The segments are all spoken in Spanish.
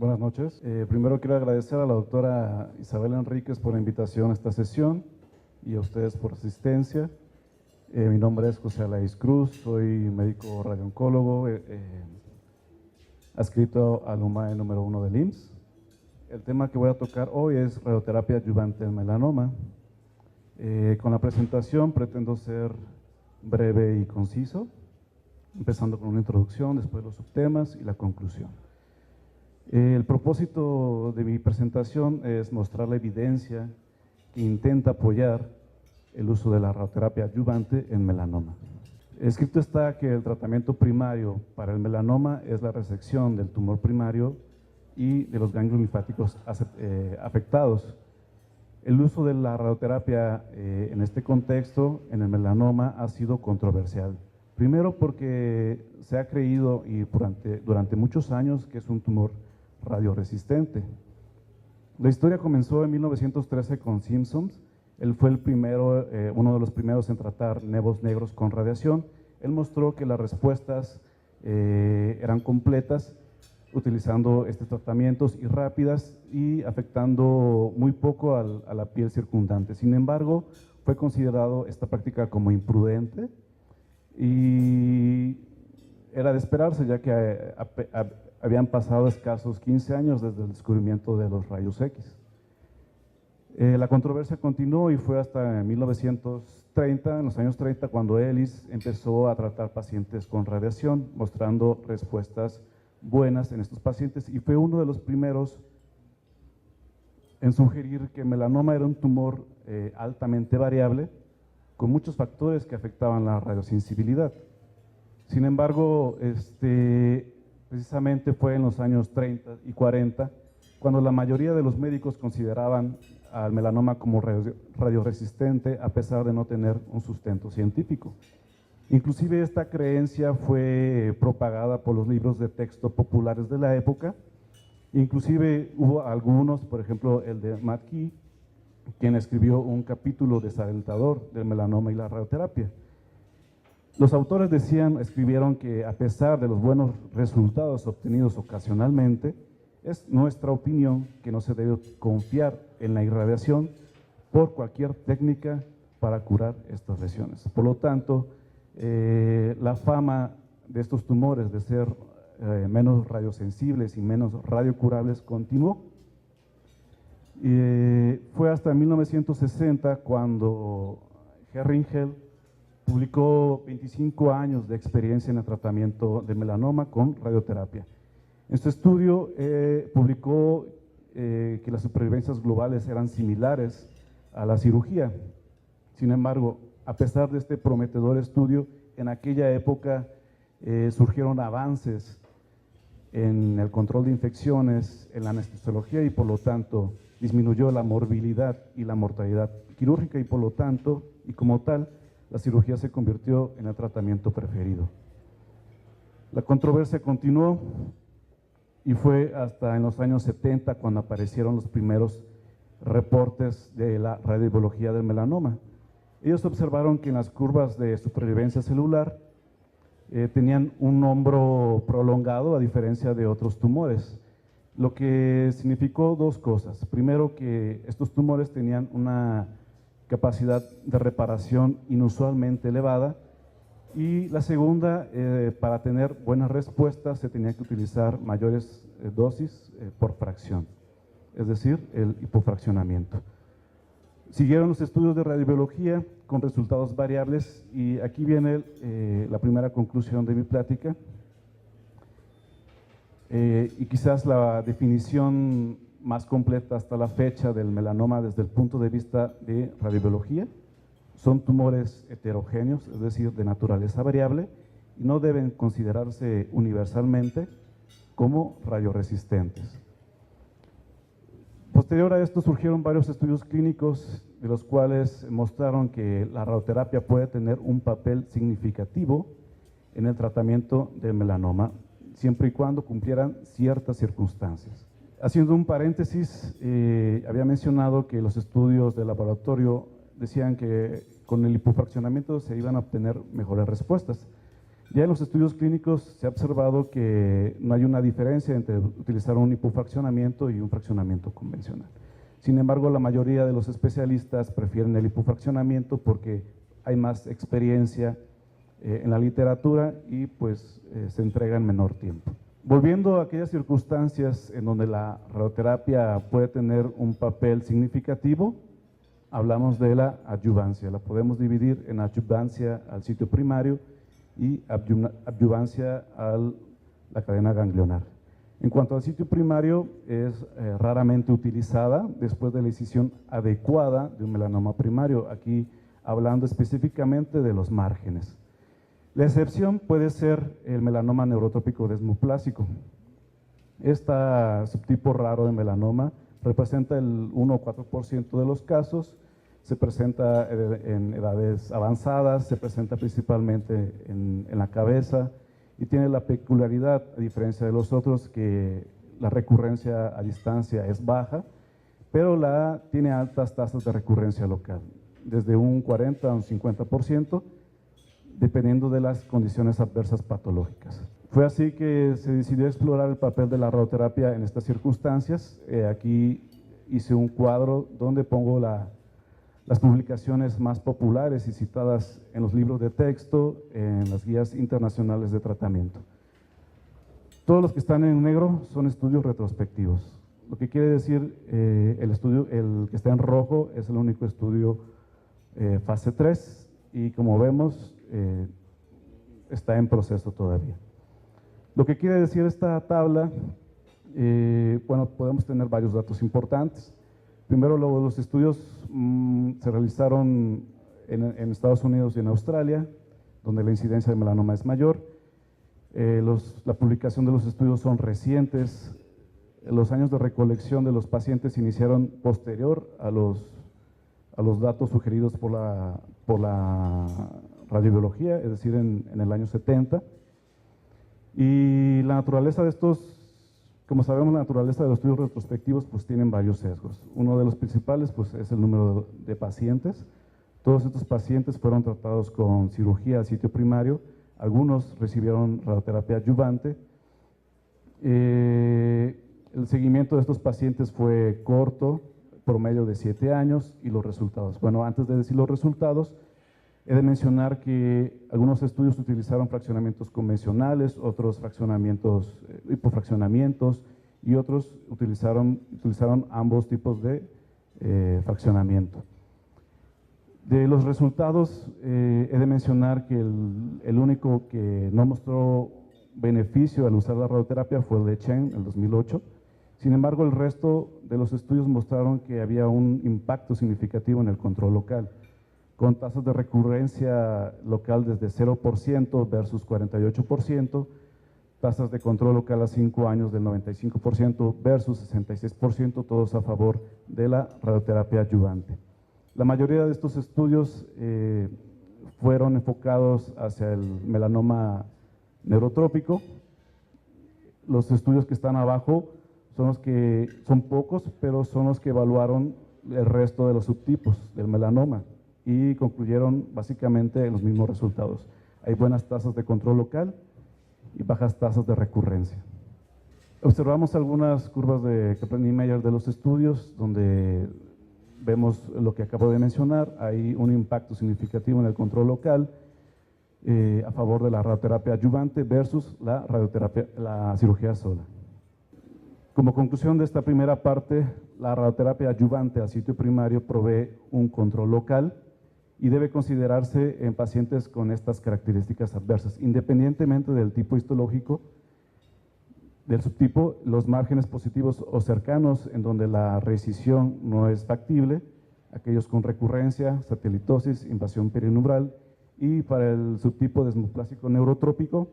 Buenas noches. Primero quiero agradecer a la doctora Isabel Enríquez por la invitación a esta sesión y a ustedes por asistencia. Mi nombre es José Alaís Cruz, soy médico radiooncólogo, adscrito al UMAE número 1 del IMSS. El tema que voy a tocar hoy es radioterapia adyuvante en melanoma. Con la presentación pretendo ser breve y conciso, empezando con una introducción, después los subtemas y la conclusión. El propósito de mi presentación es mostrar la evidencia que intenta apoyar el uso de la radioterapia adyuvante en melanoma. Escrito está que el tratamiento primario para el melanoma es la resección del tumor primario y de los ganglios linfáticos afectados. El uso de la radioterapia en este contexto, en el melanoma, ha sido controversial. Primero porque se ha creído y durante muchos años que es un tumor radioresistente. La historia comenzó en 1913 con Simpson. Él fue uno de los primeros en tratar nevos negros con radiación. Él mostró que las respuestas eran completas utilizando estos tratamientos y rápidas y afectando muy poco a la piel circundante. Sin embargo, fue considerado esta práctica como imprudente y era de esperarse, ya que habían pasado escasos 15 años desde el descubrimiento de los rayos X. La controversia continuó y fue hasta 1930, en los años 30, cuando Ellis empezó a tratar pacientes con radiación, mostrando respuestas buenas en estos pacientes, y fue uno de los primeros en sugerir que el melanoma era un tumor altamente variable, con muchos factores que afectaban la radiosensibilidad. Sin embargo, precisamente fue en los años 30 y 40 cuando la mayoría de los médicos consideraban al melanoma como radioresistente a pesar de no tener un sustento científico. Inclusive esta creencia fue propagada por los libros de texto populares de la época. Inclusive hubo algunos, por ejemplo el de Matt Key, quien escribió un capítulo desalentador del melanoma y la radioterapia. Los autores escribieron que a pesar de los buenos resultados obtenidos ocasionalmente, es nuestra opinión que no se debe confiar en la irradiación por cualquier técnica para curar estas lesiones. Por lo tanto, la fama de estos tumores de ser menos radiosensibles y menos radiocurables continuó. Fue hasta 1960 cuando Herringel publicó 25 años de experiencia en el tratamiento de melanoma con radioterapia. En su estudio publicó que las supervivencias globales eran similares a la cirugía. Sin embargo, a pesar de este prometedor estudio, en aquella época surgieron avances en el control de infecciones, en la anestesiología y por lo tanto disminuyó la morbilidad y la mortalidad quirúrgica y por lo tanto, y como tal, la cirugía se convirtió en el tratamiento preferido. La controversia continuó y fue hasta en los años 70 cuando aparecieron los primeros reportes de la radiobiología del melanoma. Ellos observaron que en las curvas de supervivencia celular tenían un hombro prolongado a diferencia de otros tumores, lo que significó dos cosas. Primero, que estos tumores tenían una capacidad de reparación inusualmente elevada, y la segunda, para tener buenas respuestas se tenía que utilizar mayores dosis por fracción, es decir, el hipofraccionamiento. Siguieron los estudios de radiobiología con resultados variables y aquí viene la primera conclusión de mi plática. Y quizás la definición más completa hasta la fecha del melanoma desde el punto de vista de radiobiología. Son tumores heterogéneos, es decir, de naturaleza variable, y no deben considerarse universalmente como radioresistentes. Posterior a esto surgieron varios estudios clínicos de los cuales mostraron que la radioterapia puede tener un papel significativo en el tratamiento del melanoma, siempre y cuando cumplieran ciertas circunstancias. Haciendo un paréntesis, había mencionado que los estudios de laboratorio decían que con el hipofraccionamiento se iban a obtener mejores respuestas. Ya en los estudios clínicos se ha observado que no hay una diferencia entre utilizar un hipofraccionamiento y un fraccionamiento convencional. Sin embargo, la mayoría de los especialistas prefieren el hipofraccionamiento porque hay más experiencia en la literatura y pues se entrega en menor tiempo. Volviendo a aquellas circunstancias en donde la radioterapia puede tener un papel significativo, hablamos de la adyuvancia. La podemos dividir en adyuvancia al sitio primario y adyuvancia a la cadena ganglionar. En cuanto al sitio primario, es raramente utilizada después de la incisión adecuada de un melanoma primario, aquí hablando específicamente de los márgenes. La excepción puede ser el melanoma neurotrópico desmoplásico. Este subtipo raro de melanoma representa el 1 o 4% de los casos, se presenta en edades avanzadas, se presenta principalmente en la cabeza y tiene la peculiaridad, a diferencia de los otros, que la recurrencia a distancia es baja, pero tiene altas tasas de recurrencia local, desde un 40 a un 50%, dependiendo de las condiciones adversas patológicas. Fue así que se decidió explorar el papel de la radioterapia en estas circunstancias. Aquí hice un cuadro donde pongo las publicaciones más populares y citadas en los libros de texto, en las guías internacionales de tratamiento. Todos los que están en negro son estudios retrospectivos. Lo que quiere decir, el que está en rojo es el único estudio fase 3 y como vemos está en proceso todavía. Lo que quiere decir esta tabla, bueno, podemos tener varios datos importantes. Primero, los estudios se realizaron en Estados Unidos y en Australia, donde la incidencia de melanoma es mayor. La publicación de los estudios son recientes. Los años de recolección de los pacientes se iniciaron posterior a los datos sugeridos por la radiobiología, es decir, en el año 70. Y la naturaleza de estos, como sabemos, la naturaleza de los estudios retrospectivos pues tienen varios sesgos. Uno de los principales pues es el número de pacientes. Todos estos pacientes fueron tratados con cirugía al sitio primario, algunos recibieron radioterapia adyuvante. El seguimiento de estos pacientes fue corto, promedio de 7 años, y los resultados. Bueno, antes de decir los resultados, he de mencionar que algunos estudios utilizaron fraccionamientos convencionales, otros hipofraccionamientos y otros utilizaron ambos tipos de fraccionamiento. De los resultados, he de mencionar que el único que no mostró beneficio al usar la radioterapia fue el de Chen, en 2008. Sin embargo, el resto de los estudios mostraron que había un impacto significativo en el control local, con tasas de recurrencia local desde 0% versus 48%, tasas de control local a 5 años del 95% versus 66%, todos a favor de la radioterapia adyuvante. La mayoría de estos estudios fueron enfocados hacia el melanoma neurotrópico. Los estudios que están abajo son pocos, pero son los que evaluaron el resto de los subtipos del melanoma y concluyeron básicamente los mismos resultados. Hay buenas tasas de control local y bajas tasas de recurrencia. Observamos algunas curvas de Kaplan-Meier de los estudios donde vemos lo que acabo de mencionar. Hay un impacto significativo en el control local a favor de la radioterapia adyuvante versus la cirugía sola. Como conclusión de esta primera parte, la radioterapia adyuvante al sitio primario provee un control local y debe considerarse en pacientes con estas características adversas, independientemente del tipo histológico, del subtipo, los márgenes positivos o cercanos en donde la reescisión no es factible, aquellos con recurrencia, satelitosis, invasión perinumbral, y para el subtipo desmoplásico neurotrópico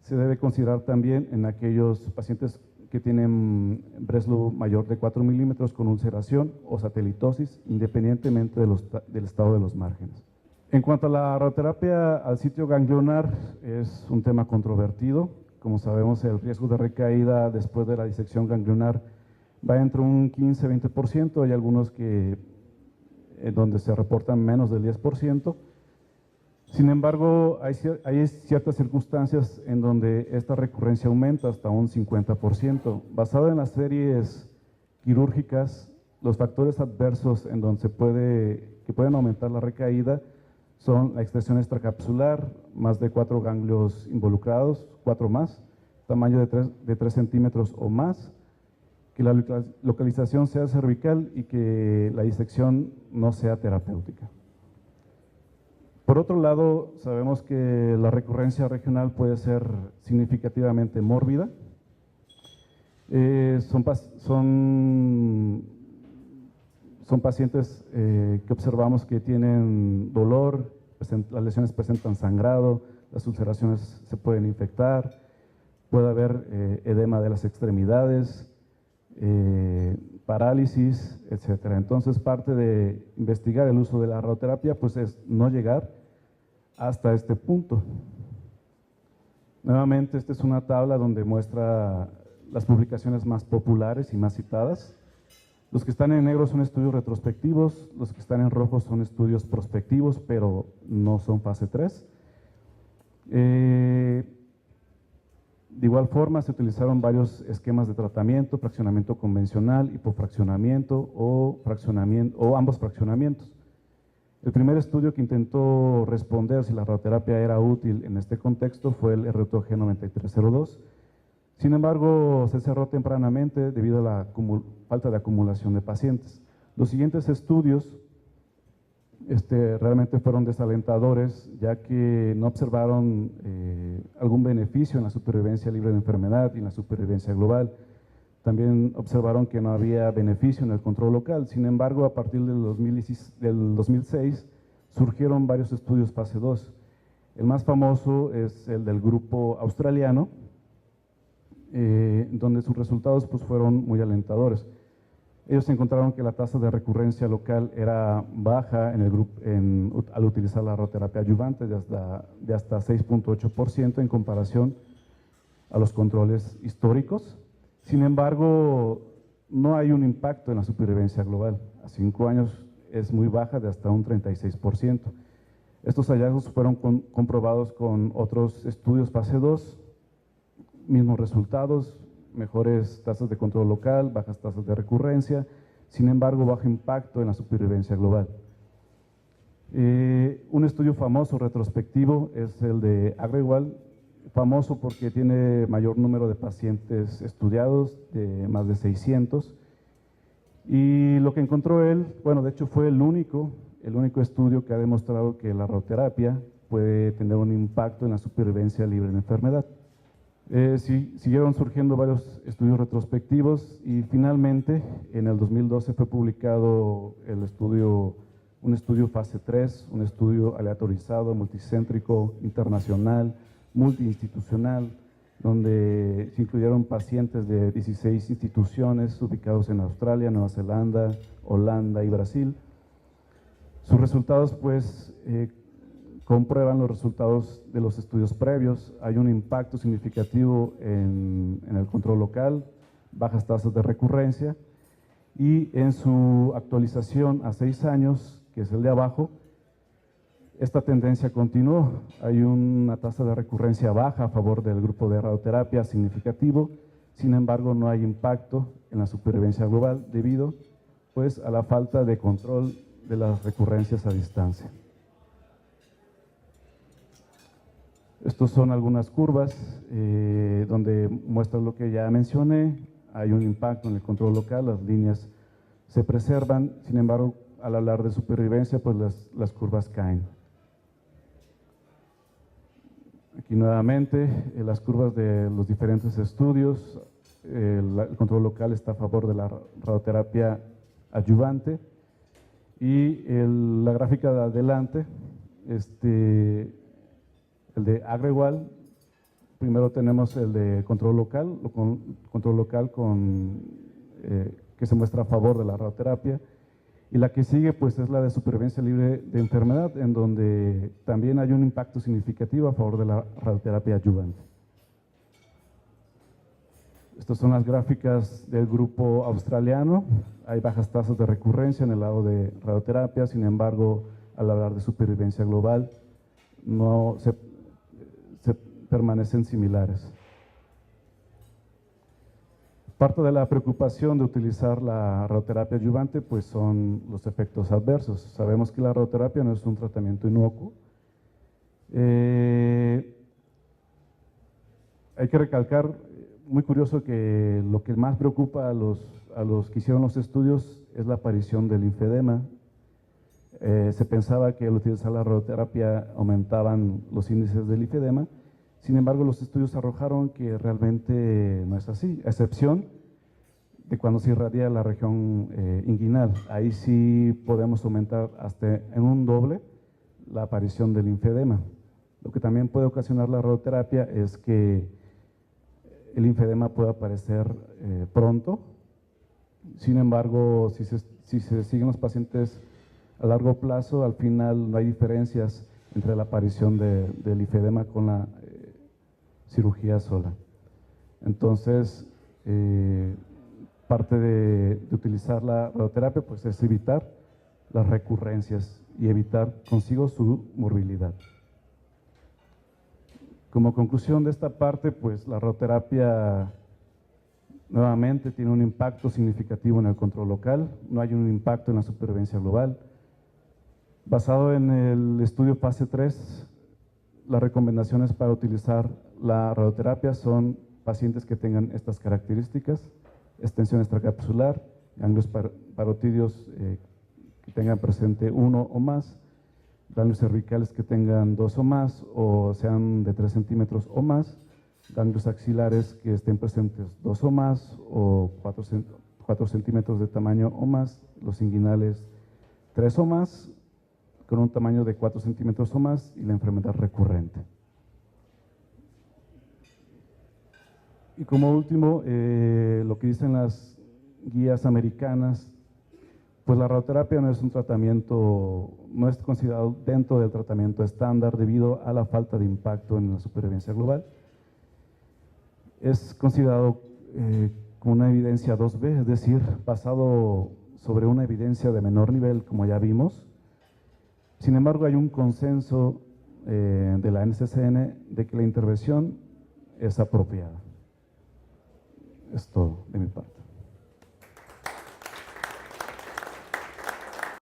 se debe considerar también en aquellos pacientes que tienen Breslow mayor de 4 milímetros con ulceración o satelitosis, independientemente del estado de los márgenes. En cuanto a la radioterapia al sitio ganglionar, es un tema controvertido. Como sabemos, el riesgo de recaída después de la disección ganglionar va entre un 15-20%, hay algunos donde se reportan menos del 10%. Sin embargo, hay ciertas circunstancias en donde esta recurrencia aumenta hasta un 50%. Basado en las series quirúrgicas, los factores adversos en donde que pueden aumentar la recaída son la extensión extracapsular, más de 4 ganglios involucrados, 4 más, tamaño de 3 centímetros o más, que la localización sea cervical y que la disección no sea terapéutica. Por otro lado, sabemos que la recurrencia regional puede ser significativamente mórbida. Son pacientes que observamos que tienen dolor, las lesiones presentan sangrado, las ulceraciones se pueden infectar, puede haber edema de las extremidades, parálisis, etc. Entonces, parte de investigar el uso de la radioterapia pues es no llegar hasta este punto. Nuevamente, esta es una tabla donde muestra las publicaciones más populares y más citadas. Los que están en negro son estudios retrospectivos, los que están en rojo son estudios prospectivos, pero no son fase 3. De igual forma, se utilizaron varios esquemas de tratamiento, fraccionamiento convencional, hipofraccionamiento o ambos fraccionamientos. El primer estudio que intentó responder si la radioterapia era útil en este contexto fue el RTOG 9302. Sin embargo, se cerró tempranamente debido a la falta de acumulación de pacientes. Los siguientes estudios realmente fueron desalentadores, ya que no observaron algún beneficio en la supervivencia libre de enfermedad y en la supervivencia global. También observaron que no había beneficio en el control local. Sin embargo, a partir del 2006 surgieron varios estudios fase 2. El más famoso es el del grupo australiano, donde sus resultados pues, fueron muy alentadores. Ellos encontraron que la tasa de recurrencia local era baja en el grupo, al utilizar la radioterapia adyuvante de hasta 6.8% en comparación a los controles históricos. Sin embargo, no hay un impacto en la supervivencia global. A 5 años es muy baja, de hasta un 36%. Estos hallazgos fueron comprobados con otros estudios fase 2, mismos resultados, mejores tasas de control local, bajas tasas de recurrencia, sin embargo, bajo impacto en la supervivencia global. Un estudio famoso retrospectivo es el de Agrawal, famoso porque tiene mayor número de pacientes estudiados, de más de 600, y lo que encontró él, bueno, de hecho fue el único estudio que ha demostrado que la radioterapia puede tener un impacto en la supervivencia libre de enfermedad. Siguieron surgiendo varios estudios retrospectivos y finalmente en el 2012 fue publicado un estudio fase 3, un estudio aleatorizado, multicéntrico, internacional, multiinstitucional, donde se incluyeron pacientes de 16 instituciones ubicados en Australia, Nueva Zelanda, Holanda y Brasil. Sus resultados pues comprueban los resultados de los estudios previos. Hay un impacto significativo en el control local, bajas tasas de recurrencia, y en su actualización a 6 años, que es el de abajo, esta tendencia continuó. Hay una tasa de recurrencia baja a favor del grupo de radioterapia significativo, sin embargo no hay impacto en la supervivencia global debido pues, a la falta de control de las recurrencias a distancia. Estos son algunas curvas donde muestran lo que ya mencioné. Hay un impacto en el control local, las líneas se preservan, sin embargo, al hablar de supervivencia, pues las curvas caen. Aquí nuevamente, las curvas de los diferentes estudios, el control local está a favor de la radioterapia adyuvante, y la gráfica de adelante, el de Agrawal, primero tenemos el de control local que se muestra a favor de la radioterapia, y la que sigue pues es la de supervivencia libre de enfermedad, en donde también hay un impacto significativo a favor de la radioterapia adyuvante. Estas son las gráficas del grupo australiano. Hay bajas tasas de recurrencia en el lado de radioterapia, sin embargo, al hablar de supervivencia global, no se permanecen similares. Parte de la preocupación de utilizar la radioterapia adyuvante pues son los efectos adversos. Sabemos que la radioterapia no es un tratamiento inocuo. Hay que recalcar, muy curioso, que lo que más preocupa a los que hicieron los estudios es la aparición del linfedema. Se pensaba que al utilizar la radioterapia aumentaban los índices del linfedema. Sin embargo, los estudios arrojaron que realmente no es así, a excepción de cuando se irradia la región inguinal. Ahí sí podemos aumentar hasta en un doble la aparición del linfedema. Lo que también puede ocasionar la radioterapia es que el linfedema puede aparecer pronto. Sin embargo, si se siguen los pacientes a largo plazo, al final no hay diferencias entre la aparición del linfedema con la cirugía sola. Entonces, parte de utilizar la radioterapia pues, es evitar las recurrencias y evitar consigo su morbilidad. Como conclusión de esta parte, pues la radioterapia nuevamente tiene un impacto significativo en el control local, no hay un impacto en la supervivencia global. Basado en el estudio fase 3, las recomendaciones para utilizar la radioterapia son pacientes que tengan estas características: extensión extracapsular, ganglios parotídeos que tengan presente 1 o más, ganglios cervicales que tengan 2 o más o sean de 3 centímetros o más, ganglios axilares que estén presentes 2 o más o 4 centímetros de tamaño o más, los inguinales 3 o más, con un tamaño de 4 centímetros o más y la enfermedad recurrente. Y como último, lo que dicen las guías americanas, pues la radioterapia no es un tratamiento, no es considerado dentro del tratamiento estándar debido a la falta de impacto en la supervivencia global. Es considerado como una evidencia 2B, es decir, basado sobre una evidencia de menor nivel, como ya vimos. Sin embargo, hay un consenso de la NCCN de que la intervención es apropiada. Es todo de mi parte.